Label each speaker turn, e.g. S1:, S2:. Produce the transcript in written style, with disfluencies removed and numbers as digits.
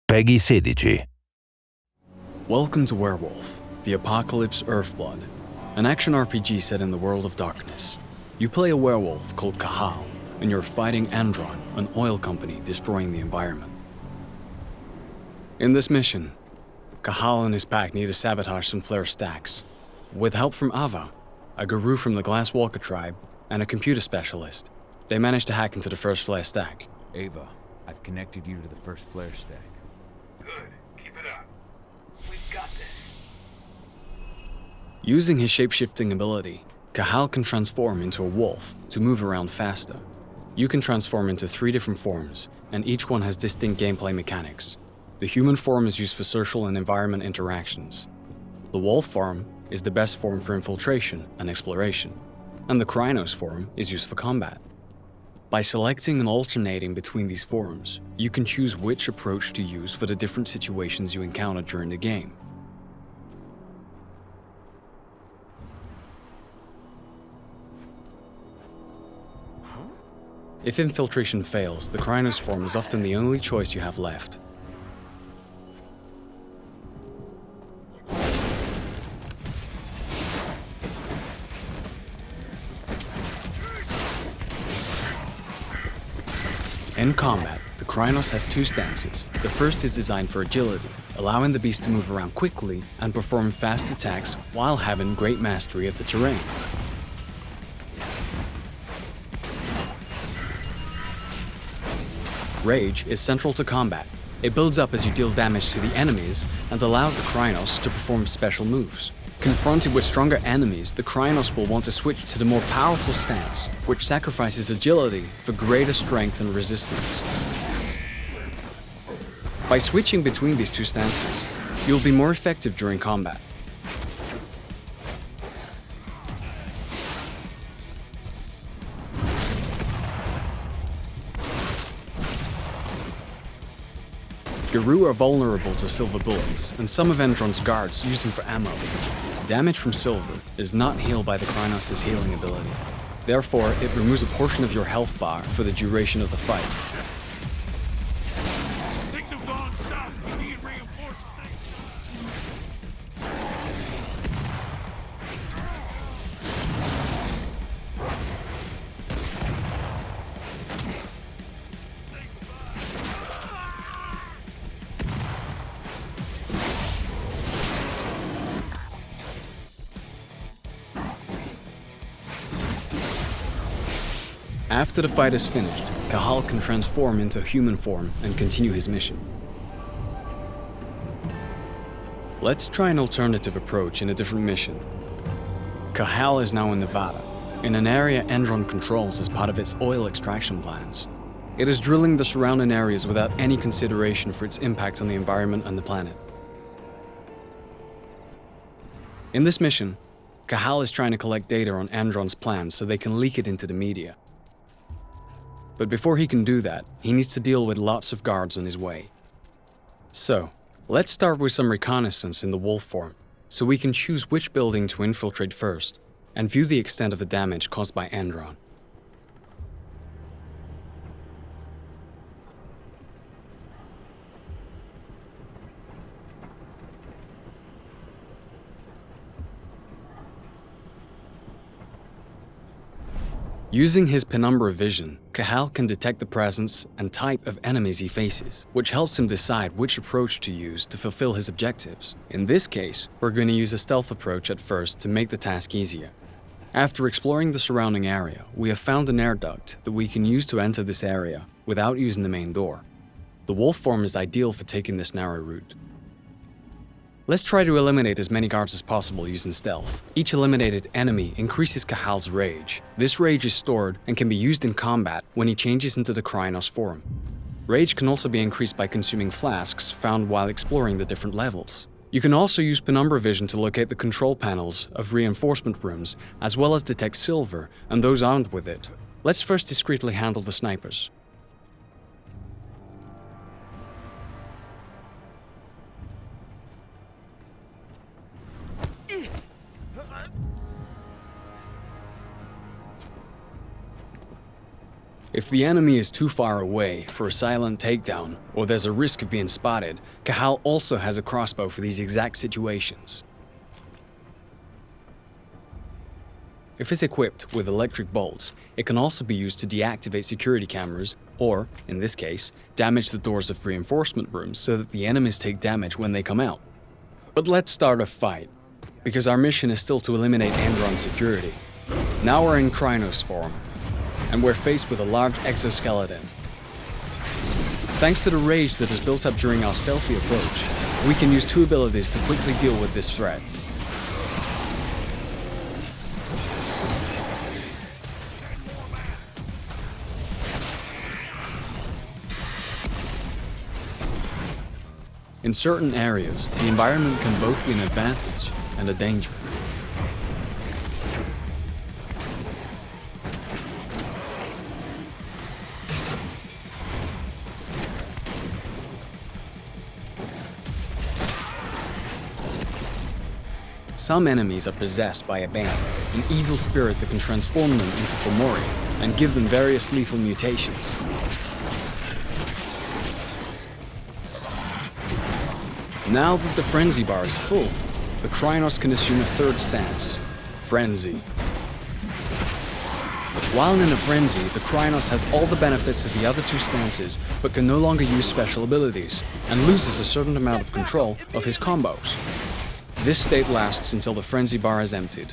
S1: Peggy 16.
S2: Welcome to Werewolf, the Apocalypse Earthblood, an action RPG set in the world of darkness. You play a werewolf called Cahal, and you're fighting Endron, an oil company destroying the environment. In this mission, Cahal and his pack need to sabotage some flare stacks. With help from Ava, a guru from the Glasswalker tribe, and a computer specialist, they manage to hack into the first flare stack.
S3: Ava, I've connected you to the first flare stack.
S4: Good. Keep it up. We've got this.
S2: Using his shape-shifting ability, Cahal can transform into a wolf to move around faster. You can transform into 3 different forms, and each one has distinct gameplay mechanics. The human form is used for social and environment interactions. The wolf form is the best form for infiltration and exploration, and the Krynos form is used for combat. By selecting and alternating between these forms, you can choose which approach to use for the different situations you encounter during the game. If infiltration fails, the Krynos form is often the only choice you have left. In combat, the Krynos has 2 stances. The first is designed for agility, allowing the beast to move around quickly and perform fast attacks while having great mastery of the terrain. Rage is central to combat. It builds up as you deal damage to the enemies and allows the Krynos to perform special moves. Confronted with stronger enemies, the Krynos will want to switch to the more powerful stance, which sacrifices agility for greater strength and resistance. By switching between these 2 stances, you'll be more effective during combat. Guru are vulnerable to silver bullets, and some of Endron's guards use them for ammo. Damage from silver is not healed by the Krynos' healing ability. Therefore, it removes a portion of your health bar for the duration of the fight.
S4: Things have gone south. We need reinforcements.
S2: After the fight is finished, Cahal can transform into human form and continue his mission. Let's try an alternative approach in a different mission. Cahal is now in Nevada, in an area Endron controls as part of its oil extraction plans. It is drilling the surrounding areas without any consideration for its impact on the environment and the planet. In this mission, Cahal is trying to collect data on Endron's plans so they can leak it into the media. But before he can do that, he needs to deal with lots of guards on his way. So, let's start with some reconnaissance in the wolf form, so we can choose which building to infiltrate first, and view the extent of the damage caused by Endron. Using his penumbra vision, Cahal can detect the presence and type of enemies he faces, which helps him decide which approach to use to fulfill his objectives. In this case, we're going to use a stealth approach at first to make the task easier. After exploring the surrounding area, we have found an air duct that we can use to enter this area without using the main door. The wolf form is ideal for taking this narrow route. Let's try to eliminate as many guards as possible using stealth. Each eliminated enemy increases Cahal's rage. This rage is stored and can be used in combat when he changes into the Krynos form. Rage can also be increased by consuming flasks found while exploring the different levels. You can also use penumbra vision to locate the control panels of reinforcement rooms, as well as detect silver and those armed with it. Let's first discreetly handle the snipers. If the enemy is too far away for a silent takedown, or there's a risk of being spotted, Cahal also has a crossbow for these exact situations. If it's equipped with electric bolts, it can also be used to deactivate security cameras, or, in this case, damage the doors of reinforcement rooms so that the enemies take damage when they come out. But let's start a fight, because our mission is still to eliminate Endron's security. Now we're in Krynos form, and we're faced with a large exoskeleton. Thanks to the rage that is built up during our stealthy approach, we can use 2 abilities to quickly deal with this threat. In certain areas, the environment can both be an advantage and a danger. Some enemies are possessed by a bane, an evil spirit that can transform them into Fomori and give them various lethal mutations. Now that the frenzy bar is full, the Krynos can assume a third stance, frenzy. While in a frenzy, the Krynos has all the benefits of the other 2 stances, but can no longer use special abilities, and loses a certain amount of control of his combos. This state lasts until the frenzy bar is emptied.